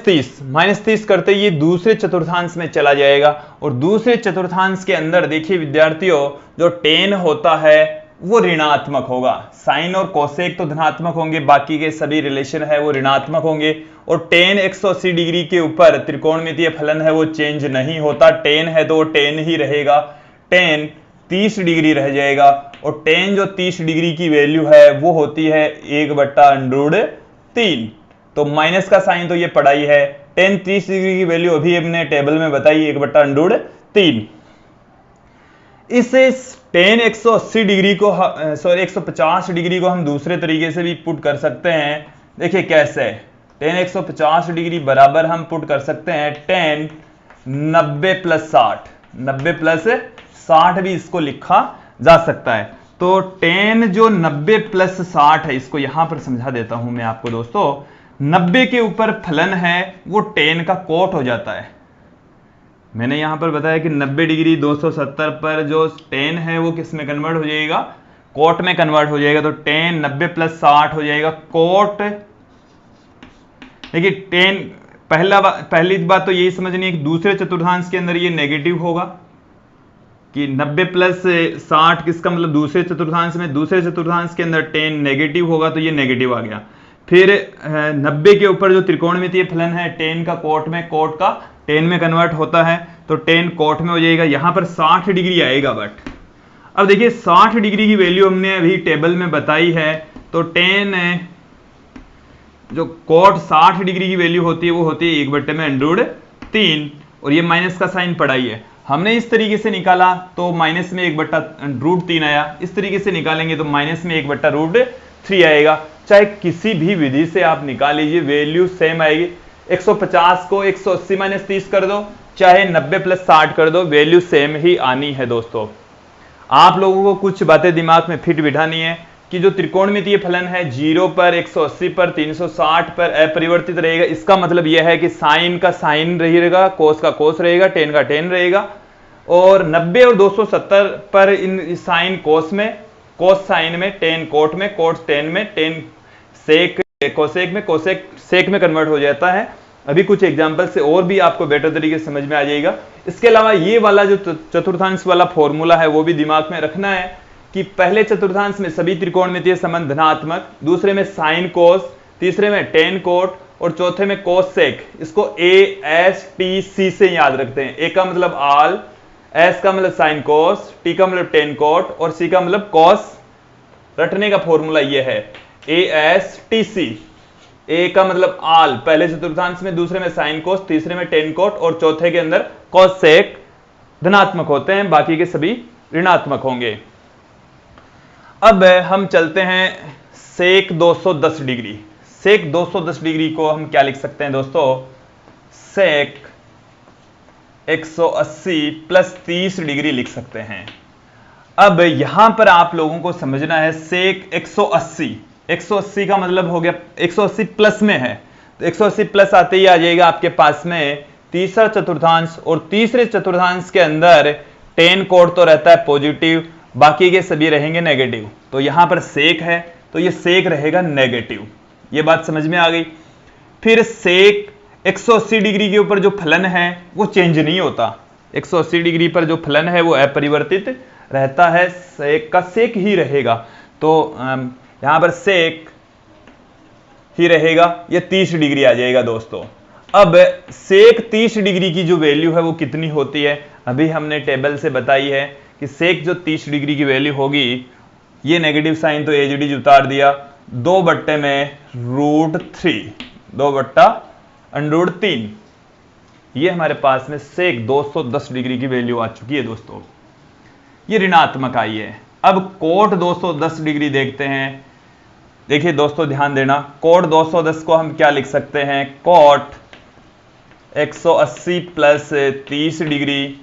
30 करते ये दूसरे चतुर्थांश में चला जाएगा, और दूसरे चतुर्थांश के अंदर देखिए विद्यार्थियों, जो tan होता है वो ऋणात्मक होगा। साइन और कोसेक तो धनात्मक होंगे, बाकी के सभी रिलेशन है वो ऋणात्मक होंगे। और tan 180 डिग्री के ऊपर त्रिकोणमितीय फलन है वो चेंज नहीं होता, tan है तो वो tan ही रहेगा, tan 30 डिग्री रह जाएगा। और tan जो 30 डिग्री की वैल्यू है वो होती है 1/√3। तो माइनस का साइन तो ये पढ़ा ही है। tan 30 डिग्री की वैल्यू अभी हमने टेबल में बताई 1/√3। इसे tan 180 डिग्री को 150 डिग्री को हम दूसरे तरीके से भी पुट कर सकते हैं। देखिए कैसे, tan 150 डिग्री बराबर हम पुट कर सकते हैं tan 90 + 60, 90 + 60 भी इसको लिखा जा सकता है। तो tan जो 90 + 60 है, इसको यहां पर समझा देता हूं मैं आपको दोस्तों। 90 के ऊपर फलन है वो tan का कोट हो जाता है। मैंने यहां पर बताया कि 90 डिग्री 270 पर जो tan है वो किस में कन्वर्ट हो जाएगा, कोट में कन्वर्ट हो जाएगा। तो tan 90 + 60 हो जाएगा कोट। देखिए tan, पहली बात तो यही समझनी है कि दूसरे चतुर्थांश के अंदर ये नेगेटिव होगा, कि 90 + 60 किसका मतलब दूसरे चतुर्थांश में, दूसरे चतुर्थांश के अंदर tan नेगेटिव होगा तो ये नेगेटिव आ गया। फिर 90 के ऊपर जो त्रिकोणमितीय फलन है tan का कोट में, कोट का tan में कन्वर्ट होता है, तो tan कोट में हो जाएगा। यहां पर 60 डिग्री आएगा। बट अब देखिए 60 डिग्री की वैल्यू हमने अभी टेबल में बताई है, तो tan जो कोट 60 डिग्री की वैल्यू होती है वो होती है 1/√3, और ये माइनस का साइन पड़ा ही है। हमने इस तरीके से निकाला तो माइनस में 1/√3 आया, इस तरीके से निकालेंगे तो माइनस में 1/√3 आएगा। चाहे किसी भी विधि से आप निकाल लीजिए वैल्यू सेम आएगी। 150 को 180 माइनस 30 कर दो, चाहे 90 + 60 कर दो, वैल्यू सेम ही आनी है दोस्तों। आप लोगों को कुछ बातें दिमाग में फिट बिठानी है कि जो त्रिकोणमितीय फलन है 0 पर, 180 पर, 360 पर अपरिवर्तित रहेगा। इसका मतलब यह है कि साइन का साइन रहेगा, कोस का कोस रहेगा, tan का tan रहेगा। और 90 और 270 पर इन साइन कोस में, कोस साइन में, tan कोट में, कोट tan में, tan सेक कोसेक में, कोसेक सेक में कन्वर्ट हो जाता है। अभी कुछ एग्जांपल से और भी आपको बेटर तरीके से समझ में आ जाएगा। इसके अलावा ये वाला जो चतुर्थांश वाला फॉर्मूला है वो भी दिमाग में रखना है कि पहले चतुर्थांश में सभी त्रिकोणमितीय संबंध धनात्मक, दूसरे में साइन कोस, तीसरे में tan कोट और चौथे में कोस सेक। इसको ASTC से याद रखते हैं। A का मतलब आल, S का मतलब साइन कोस, T का मतलब tan कोट और C का मतलब कोस। रटने का फॉर्मूला ये है ASTC। A का मतलब आल, पहले चतुर्थांश में, दूसरे में साइन कोस, तीसरे में tan कोट और चौथे के अंदर कोस सेक धनात्मक होते हैं, बाकी के सभी ऋणात्मक होंगे। अब हम चलते हैं सेक 210 डिग्री। सेक 210 डिग्री को हम क्या लिख सकते हैं दोस्तों, सेक 180 + 30 डिग्री लिख सकते हैं। अब यहां पर आप लोगों को समझना है सेक 180 का मतलब हो गया 180 प्लस में है, तो 180 प्लस आते ही आ जाएगा आपके पास में तीसरा चतुर्थांश, और तीसरे चतुर्थांश के अंदर tan कोड तो रहता है पॉजिटिव, बाकी के सभी रहेंगे नेगेटिव। तो यहां पर सेक है तो ये सेक रहेगा नेगेटिव। ये बात समझ में आ गई। फिर सेक 180 डिग्री के ऊपर जो फलन है वो चेंज नहीं होता। 180 डिग्री पर जो फलन है वो अपरिवर्तित रहता है, सेक का सेक ही रहेगा। तो यहां पर सेक ही रहेगा, ये 30 डिग्री आ जाएगा दोस्तों। अब सेक 30 डिग्री की जो वैल्यू है वो कितनी होती है, अभी हमने टेबल से बताई है कि सेक जो 30 डिग्री की वैल्यू होगी, ये नेगेटिव साइन तो एज डी उतार दिया, 2/√3, 2/√3। ये हमारे पास में सेक 210 डिग्री की वैल्यू आ चुकी है दोस्तों। ये ऋणात्मक आई है। अब कोट 210 डिग्री देखते हैं। देखिए दोस्तों ध्यान देना, कोट 210 को हम क्या लिख सकते हैं, कोट 180 + 30 डिग्री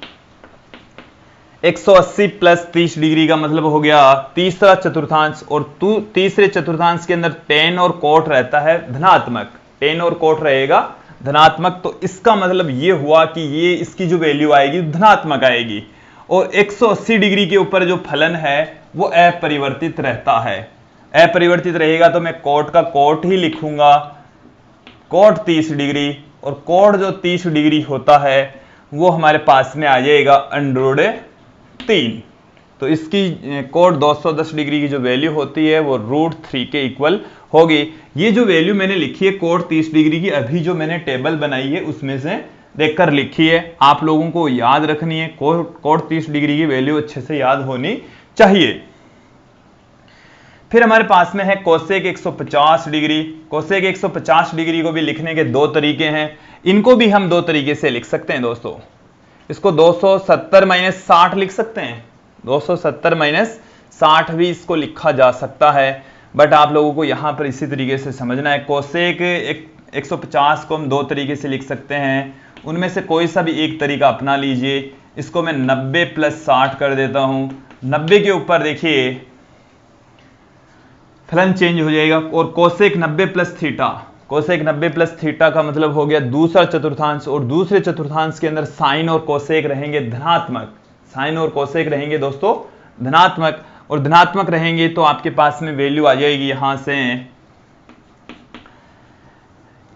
180 प्लस 30 डिग्री का मतलब हो गया तीसरा चतुर्थांश, और तीसरे चतुर्थांश के अंदर टेन और कोट रहता है धनात्मक, टेन और कोट रहेगा धनात्मक, तो इसका मतलब ये हुआ कि ये इसकी जो वैल्यू आएगी धनात्मक आएगी। और 180 डिग्री के ऊपर जो फलन है वो अपरिवर्तित रहता है, अपरिवर्तित रहेगा तो मैं कोट का कोट ही लिखूंगा, कोट 30 डिग्री, और कोट जो 30 डिग्री होता है वो हमारे पास में आ जाएगा √3। तो इसकी कोट 210 डिग्री की जो वैल्यू होती है वो √3 के इक्वल होगी। ये जो वैल्यू मैंने लिखी है कोट 30 डिग्री की, अभी जो मैंने टेबल बनाई है उसमें से देखकर लिखी है, आप लोगों को याद रखनी है, कोट 30 डिग्री की वैल्यू अच्छे से याद होनी चाहिए। फिर हमारे पास में है कोसेक 150 डिग्री। कोसेक 150 डिग्री को भी लिखने के दो तरीके हैं, इनको भी हम दो तरीके से लिख सकते हैं दोस्तों। इसको 270 माइनस 60 लिख सकते हैं, 270 माइनस 60 भी इसको लिखा जा सकता है, बट आप लोगों को यहां पर इसी तरीके से समझना है। कोसेक 150 को हम दो तरीके से लिख सकते हैं, उनमें से कोई सा भी एक तरीका अपना लीजिए। इसको मैं 90 प्लस 60 कर देता हूं, 90 के ऊपर देखिए फलन चेंज हो जाएगा, और cosec 90 plus theta, cosec 90 plus theta का मतलब हो गया दूसरा चतुर्थांश, और दूसरे चतुर्थांश के अंदर साइन और कोसेक रहेंगे धनात्मक, साइन और कोसेक रहेंगे दोस्तों धनात्मक, और धनात्मक रहेंगे तो आपके पास में वैल्यू आ जाएगी, यहां से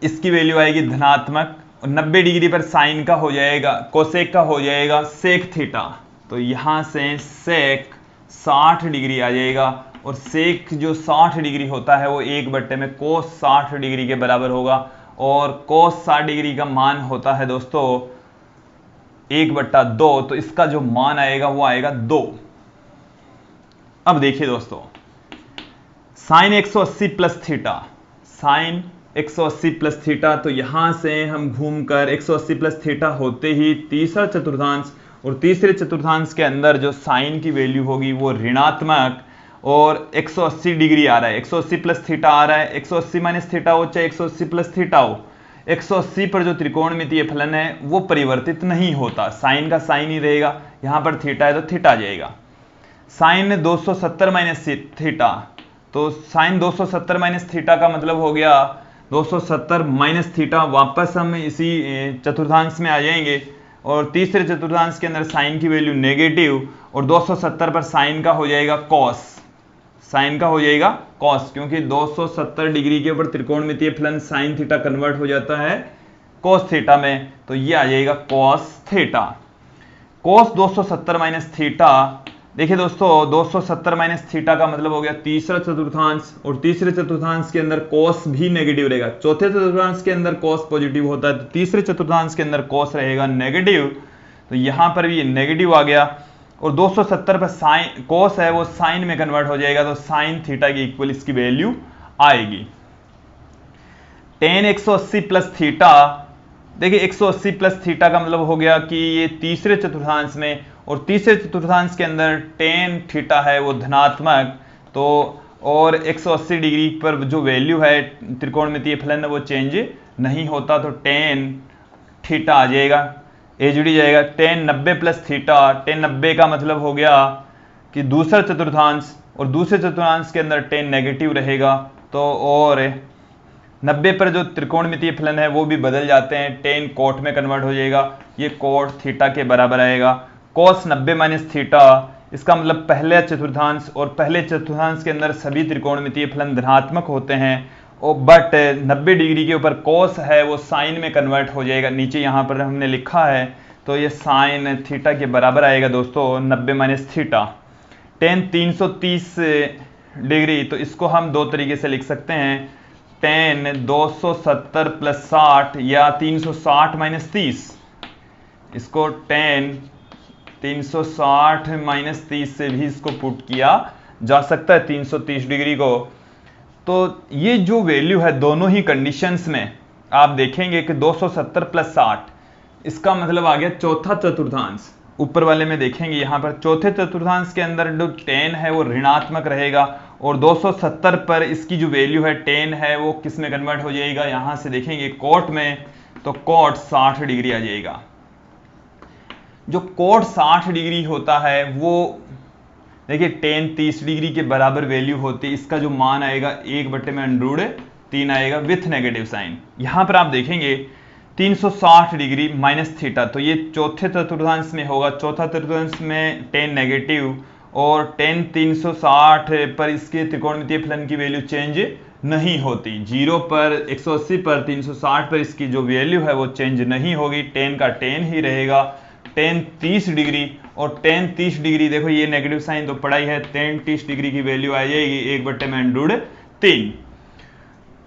इसकी वैल्यू आएगी धनात्मक, और 90 डिग्री पर साइन का हो जाएगा, कोसेक का हो जाएगा सेक थीटा, तो यहां से सेक 60 डिग्री आ जाएगा, और सेक जो 60 डिग्री होता है वो 1 में कोस 60 डिग्री के बराबर होगा, और कोस 60 डिग्री का मान होता है दोस्तों 1/2, तो इसका जो मान आएगा वो आएगा 2। अब देखिए दोस्तों, sine 180 plus theta, sine 180 plus theta, तो यहां से हम घूमकर 180 प्लस थीटा होते ही तीसरा चतुर्थांश, और तीसरे चतुर्थांश के अंदर जो साइन की वैल्यू होगी वो ऋणात्मक, और 180 डिग्री आ रहा है, 180 प्लस थीटा आ रहा है, 180 माइनस थीटा हो चाहे 180 प्लस थीटा हो, 180 पर जो त्रिकोणमितीय फलन है वो परिवर्तित नहीं होता, साइन का साइन ही रहेगा, यहां पर थीटा है तो थीटा आ जाएगा। साइन 270 माइनस थीटा, तो साइन 270 माइनस थीटा का मतलब हो गया 270 माइनस थीटा, वापस हम इसी चतुर्थांश में आ जाएंगे, और तीसरे चतुर्थांश के अंदर साइन की वैल्यू नेगेटिव, और 270 पर साइन का हो जाएगा कॉस, साइन का हो जाएगा कॉस, क्योंकि 270 डिग्री के ऊपर त्रिकोणमितीय फलन साइन थीटा कन्वर्ट हो जाता है कॉस थीटा में, तो ये आ जाएगा cos theta. Cos 270 minus theta, देखिए दोस्तों 270 माइनस थीटा का मतलब हो गया तीसरा चतुर्थांश, और तीसरे चतुर्थांश के अंदर कॉस भी नेगेटिव रहेगा, चौथे चतुर्थांश के अंदर कॉस पॉजिटिव होता है तो तीसरे चतुर्थांश के अंदर कॉस रहेगा नेगेटिव, तो यहां पर भी नेगेटिव आ गया, और 270 पर साइन कोस है वो साइन में कन्वर्ट हो जाएगा, तो साइन थीटा की इक्वल इसकी वैल्यू आएगी। टेन 180 प्लस थीटा, देखिए 180 प्लस थीटा का मतलब हो गया कि ये तीसरे चतुर्थांश में, और तीसरे चतुर्थांश के अंदर टेन थीटा है वो धनात्मक, तो और 180 डिग्री पर जो वैल्यू है त्रिकोणमितीय फलन वो चेंज नहीं होता, तो टेन थीटा आ जाएगा, एचडी जाएगा। टेन 90 प्लस थीटा, टेन 90 का मतलब हो गया कि दूसरा चतुर्थांश, और दूसरे चतुर्थांश के अंदर टेन नेगेटिव रहेगा, तो और 90 पर जो त्रिकोणमितीय फलन है वो भी बदल जाते हैं, टेन कोट में कन्वर्ट हो जाएगा, ये कोट थीटा के बराबर आएगा। कोस 90 माइनस थीटा, इसका मतलब पहले चतुर्थांश, और पहले चतुर्थांश के अंदर सभी त्रिकोणमितीय फलन धनात्मक होते हैं, और बट 90 डिग्री के ऊपर कोस है वो साइन में कन्वर्ट हो जाएगा, नीचे यहाँ पर हमने लिखा है, तो ये साइन थीटा के बराबर आएगा दोस्तों 90 माइनस थीटा। टेन 330 डिग्री, तो इसको हम दो तरीके से लिख सकते हैं, टेन 270 प्लस 60 या 360 माइनस 30, इसको टेन 360 माइनस 30 से भी इसको पुट किया जा सकता है 330 डिग्री को। तो ये जो वैल्यू है दोनों ही कंडीशंस में आप देखेंगे कि 270 प्लस 60, इसका मतलब आ गया चौथा चतुर्थांश, ऊपर वाले में देखेंगे यहाँ पर चौथे चतुर्थांश के अंदर जो टेन है वो ऋणात्मक रहेगा, और 270 पर इसकी जो वैल्यू है टेन है वो किस में कन्वर्ट हो जाएगा, यहां से देखेंगे कोट में, तो कोट 60 डिग्री आ जाएगा। जो कोण 60 डिग्री होता है वो देखिए tan 30 डिग्री के बराबर वैल्यू होती है। इसका जो मान आएगा 1/√3 आएगा विथ नेगेटिव साइन। यहां पर आप देखेंगे 360 डिग्री माइनस थीटा, तो ये चौथे चतुर्थांश में होगा, चौथा चतुर्थांश में tan नेगेटिव और tan 360 पर इसके त्रिकोणमितीय फलन की वैल्यू चेंज नहीं होती। 0 पर 180 पर 360 पर इसकी जो वैल्यू है वो चेंज नहीं होगी, tan का tan ही रहेगा। tan 30 डिग्री और tan 30 डिग्री, देखो ये नेगेटिव साइन तो पड़ा ही है, tan 30 डिग्री की वैल्यू आ जाएगी 1/√3।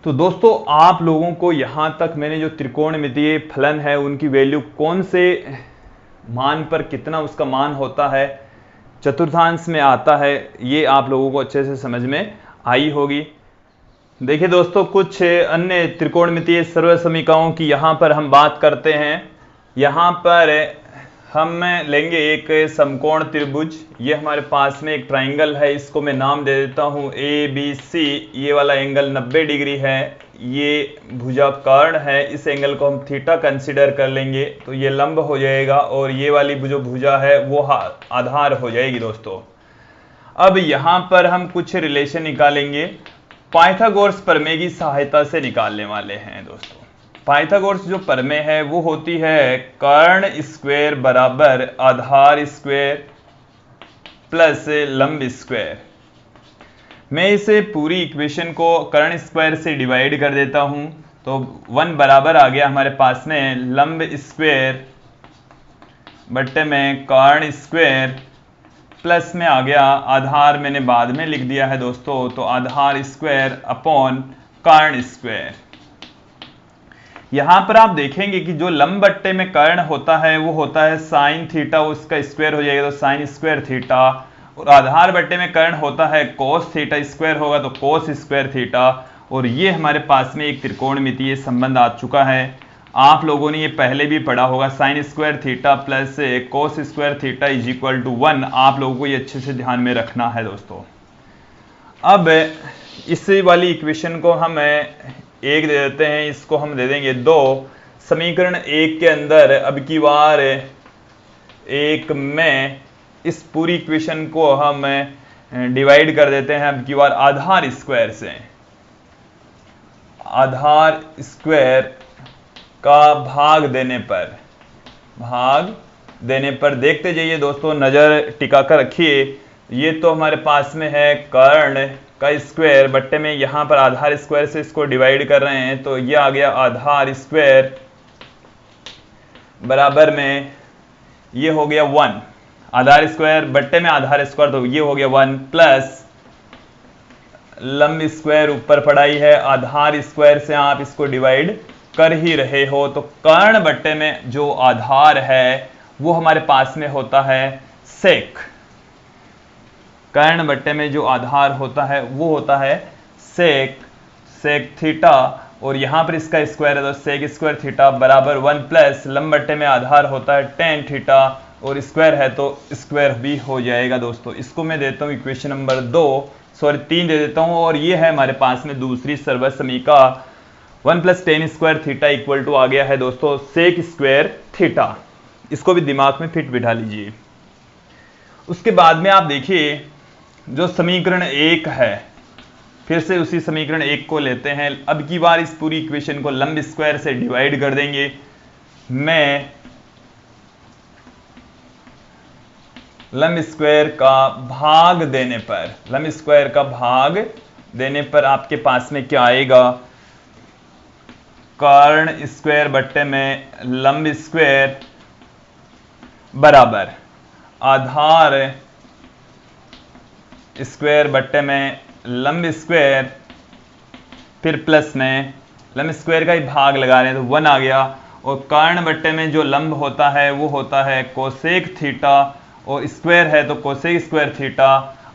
तो दोस्तों आप लोगों को यहां तक मैंने जो त्रिकोणमितीय फलन है उनकी वैल्यू कौन से मान पर कितना उसका मान होता है, चतुर्थांश में आता है, ये आप लोगों को अच्छे से समझ में आई होगी। देखिए दोस्तों कुछ अन्य त्रिकोणमितीय सर्वसमीकरणों की यहां पर हम बात करते हैं। यहां पर हम लेंगे एक समकोण त्रिभुज, ये हमारे पास में एक ट्राइंगल है, इसको मैं नाम दे देता हूं ABC। ये वाला एंगल 90 डिग्री है, ये भुजा कर्ण है, इस एंगल को हम थीटा कंसीडर कर लेंगे तो ये लंब हो जाएगा और ये वाली जो भुजा है वो आधार हो जाएगी दोस्तों। अब यहां पर हम कुछ रिलेशन निकालेंगे, पाइथागोरस प्रमेय की सहायता से निकालने वाले हैं दोस्तों। पाइथागोरस जो प्रमेय है वो होती है कर्ण स्क्वायर बराबर आधार स्क्वायर प्लस लंब स्क्वायर। मैं इसे पूरी इक्वेशन को कर्ण स्क्वायर से डिवाइड कर देता हूं तो 1 बराबर आ गया हमारे पास में लंब स्क्वायर बट्टे में कर्ण स्क्वायर प्लस में आ गया आधार, मैंने बाद में लिख दिया है दोस्तों, तो आधार स्क्वायर अपॉन कर्ण स्क्वायर। यहां पर आप देखेंगे कि जो लंब बट्टे में कर्ण होता है वो होता है साइन थीटा, उसका स्क्वायर हो जाएगा तो साइन स्क्वायर थीटा, और आधार बट्टे में कर्ण होता है कोस थीटा, स्क्वायर होगा तो कोस स्क्वायर थीटा। और ये हमारे पास में एक त्रिकोणमितीय संबंध आ चुका है, आप लोगों ने ये पहले भी पढ़ा होगा, sine square theta plus cos square theta is equal to 1। आप लोगों को ये अच्छे से ध्यान में रखना है दोस्तों। अब इस वाली इक्वेशन को हम एक दे देते हैं, इसको हम दे देंगे 2। समीकरण 1 के अंदर अब की बार एक में इस पूरी इक्वेशन को हम डिवाइड कर देते हैं अब की बार आधार स्क्वायर से। आधार स्क्वायर का भाग देने पर देखते जाइए दोस्तों, नजर टिका कर रखिए। ये तो हमारे पास में है कर्ण का स्क्वायर बट्टे में यहां पर आधार स्क्वायर से इसको डिवाइड कर रहे हैं तो ये आ गया आधार स्क्वायर बराबर में ये हो गया 1, आधार स्क्वायर बट्टे में आधार स्क्वायर तो ये हो गया 1 प्लस लंब स्क्वायर ऊपर पढ़ाई है, आधार स्क्वायर से आप इसको डिवाइड कर ही रहे हो तो कर्ण बट्टे में जो आधार है वो हमारे पास में होता है सेक। कर्ण बट्टे में जो आधार होता है वो होता है सेक थीटा, और यहां पर इसका स्क्वायर है तो सेक स्क्वायर थीटा बराबर 1 प्लस लंब बट्टे में आधार होता है tan थीटा और स्क्वायर है तो स्क्वायर भी हो जाएगा दोस्तों। इसको मैं देता हूं इक्वेशन नंबर 3 दे देता हूं, और ये है हमारे पास में दूसरी सर्वसमीका 1 plus tan square theta equal to आ गया है दोस्तों सेक स्क्वायर थीटा। इसको भी दिमाग में फिट बिठा लीजिए। उसके बाद में आप देखिए जो समीकरण 1 है, फिर से उसी समीकरण 1 को लेते हैं, अब की बार इस पूरी इक्वेशन को लंब स्क्वायर से डिवाइड कर देंगे। मैं लंब स्क्वायर का भाग देने पर आपके पास में क्या आएगा, कर्ण स्क्वायर बट्टे में लंब स्क्वायर बराबर आधार स्क्वायर बट्टे में लंब स्क्वायर, फिर प्लस में लंब स्क्वायर का ही भाग लगा रहे हैं तो 1 आ गया, और कर्ण बट्टे में जो लंब होता है वो होता है कोसेक थीटा और स्क्वायर है तो कोसेक स्क्वायर थीटा,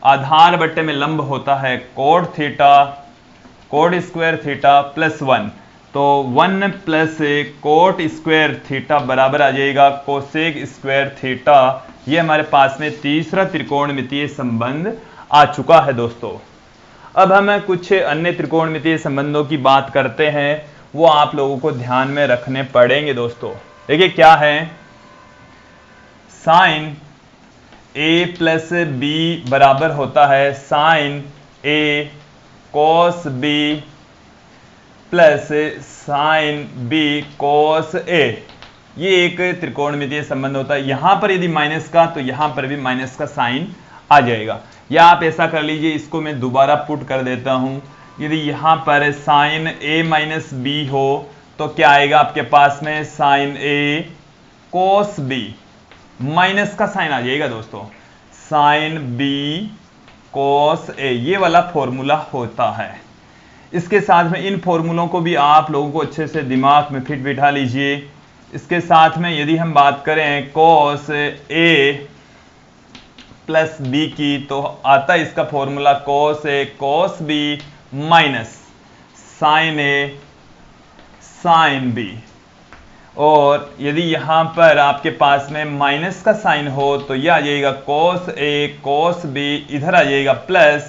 आधार बट्टे में लंब होता है cot theta, coat square theta plus 1, तो 1 प्लस कोट स्क्वायर थीटा बराबर आ जाएगा कोसेक स्क्वायर थीटा। ये हमारे पास में तीसरा त्रिकोणमितीय संबंध आ चुका है दोस्तों। अब हम कुछ अन्य त्रिकोणमितीय संबंधों की बात करते हैं, वो आप लोगों को ध्यान में रखने पड़ेंगे दोस्तों। देखिए क्या है, साइन ए प्लस बी बराबर होता है sine A cos B plus sine B cos A. ये एक त्रिकोणमितीय संबंध होता है। यहां पर यदि माइनस का तो यहां पर भी माइनस का साइन आ जाएगा। या आप ऐसा कर लीजिए, इसको मैं दोबारा पुट कर देता हूं। यदि यहां पर साइन ए माइनस बी हो तो क्या आएगा आपके पास में, sign A cos B, minus का साइन आ जाएगा दोस्तों, साइन बी कॉस ए। ये वाला फॉर्मूला होता है। इसके साथ में इन फॉर्मूलों को भी आप लोगों को अच्छे से दिमाग में फिट बिठा लीजिए। इसके साथ में यदि हम बात करें कॉस ए प्लस बी की, तो आता है इसका formula cos A cos B minus sign A sine B. और यदि यहां पर आपके पास में माइनस का साइन हो तो यह आ जाएगा कॉस ए कॉस बी, इधर आ जाएगा प्लस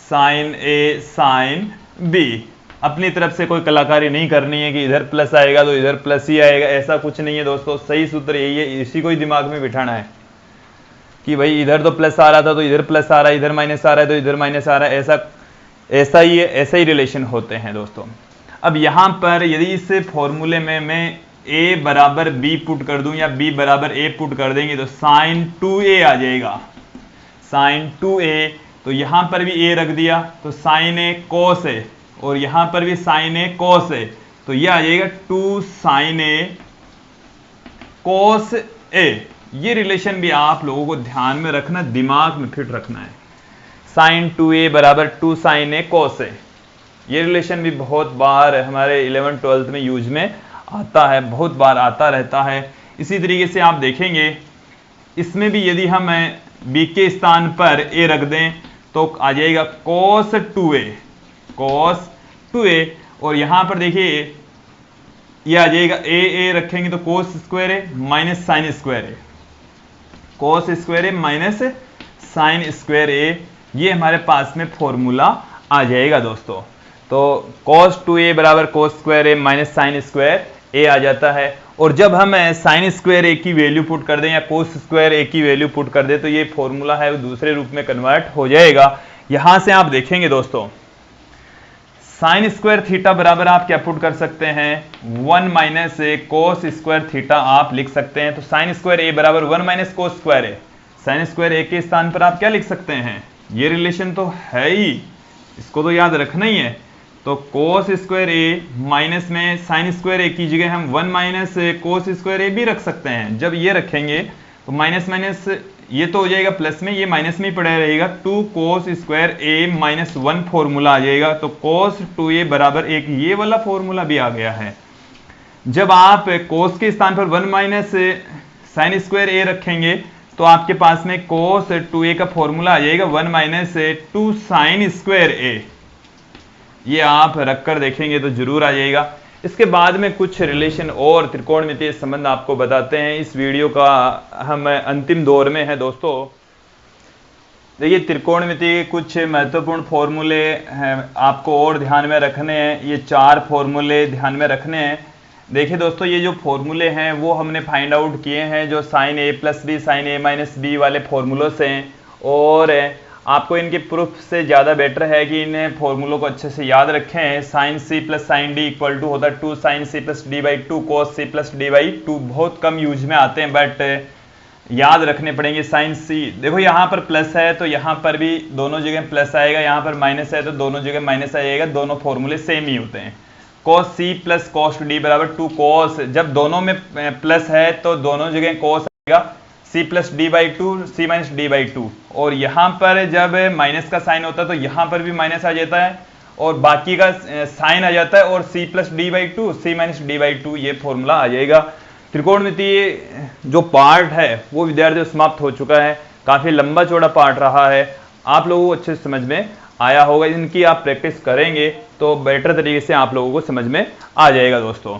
साइन ए साइन बी। अपनी तरफ से कोई कलाकारी नहीं करनी है कि इधर प्लस आएगा तो इधर प्लस ही आएगा, ऐसा कुछ नहीं है दोस्तों। सही सूत्र यही है, इसी को ही दिमाग में बिठाना है कि भाई इधर तो प्लस आ रहा था तो इधर प्लस आ रहा है, इधर माइनस आ रहा है तो इधर माइनस आ रहा है, ऐसा ही रिलेशन होते हैं दोस्तों। अब यहां पर यदि इस फॉर्मूले में मैं a बराबर b पुट कर दूं या b बराबर a पुट कर देंगे तो साइन 2a आ जाएगा, साइन 2a। तो यहां पर भी a रख दिया तो साइन a cos a, और यहां पर भी साइन a cos a, तो यह आ जाएगा 2 साइन a cos a। ये रिलेशन भी आप लोगों को ध्यान में रखना, दिमाग में फिट रखना है। साइन 2a बराबर 2 साइन a cos a। ये रिलेशन भी बहुत बार हमारे 11th 12th में यूज में आता है, बहुत बार आता रहता है। इसी तरीके से आप देखेंगे इसमें भी यदि हम b के स्थान पर a रख दें तो आ जाएगा cos 2a, cos 2a। और यहां पर देखिए ये आ जाएगा a रखेंगे तो cos square a minus sine square a, cos square a minus sine square a। ये हमारे पास में फॉर्मूला आ जाएगा दोस्तों। तो cos 2a बराबर cos square a minus sine square a आ जाता है। और जब हम साइन स्क्वायर a की वैल्यू पुट कर दें या cos स्क्वायर a की वैल्यू पुट कर दें तो ये फॉर्मूला है वो दूसरे रूप में कन्वर्ट हो जाएगा। यहां से आप देखेंगे दोस्तों साइन स्क्वायर थीटा बराबर आप क्या पुट कर सकते हैं, 1 माइनस कोस स्क्वायर थीटा आप लिख सकते हैं। तो साइन स्क्वायर a बराबर 1 minus cos square a, sine square a के स्थान पर आप क्या लिख सकते हैं, ये रिलेशन तो है ही, इसको तो याद रखना ही है। तो कोस स्क्वायर a माइनस में साइन स्क्वायर a की जगह हम 1 माइनस कोस स्क्वायर a भी रख सकते हैं। जब ये रखेंगे तो माइनस माइनस ये तो हो जाएगा प्लस में, ये माइनस में ही पड़ा रहेगा, 2 cos square a minus 1 formula आ जाएगा। तो कोस 2a बराबर 1, ये वाला फॉर्मूला भी आ गया है। जब आप कोस के स्थान पर 1 माइनस साइन स्क्वायर a रखेंगे तो आपके पास में कोस 2a का फॉर्मूला आ जाएगा 1 माइनस 2 साइन स्क्वायर a। ये आप रखकर देखेंगे तो जरूर आ जाएगा। इसके बाद में कुछ रिलेशन और त्रिकोणमितीय संबंध आपको बताते हैं। इस वीडियो का हम अंतिम दौर में है दोस्तों। देखिए त्रिकोणमितीय कुछ महत्वपूर्ण फॉर्मूले हैं आपको और ध्यान में रखने हैं, ये 4 फॉर्मूले ध्यान में रखने हैं। देखिए दोस्तों ये जो फॉर्मूले हैं वो हमने फाइंड आउट किए हैं जो sine a plus B sine a minus B वाले फॉर्मूलों से हैं, और आपको इनके प्रूफ से ज़्यादा बेटर है कि इन फॉर्मूलों को अच्छे से याद रखें। Sine C plus sine D equal to होता है 2 sine C plus D by 2 cos C plus D by 2। बहुत कम यूज में आते हैं बट याद रखने पड़ेंगे। साइन सी देखो यहाँ पर प्लस है तो यहाँ पर भी दोनों जगह प्लस आएगा, यहाँ पर माइनस है तो दोनों जगह माइनस आएगा, दोनों फॉर्मूले सेम ही होते हैं। कोस सी प्लस कोस डी बराबर 2 कोस, जब दोनों में प्लस है तो दोनों जगह कोस आएगा, c plus D by 2 C minus D by 2। और यहाँ पर जब माइनस का साइन होता है तो यहाँ पर भी माइनस आ जाता है और बाकी का साइन आ जाता है, और c plus D by 2 C minus D by 2 ये फॉर्मूला आ जाएगा। त्रिकोणमितीय जो पार्ट है वो विद्यार्थियों समाप्त हो चुका है, काफी लंबा चौड़ा पार्ट रहा है, आप लोगों को अच्छे से समझ में आया होगा। इनकी आप प्रैक्टिस करेंगे तो बेटर तरीके से आप लोगों को समझ में आ जाएगा दोस्तों।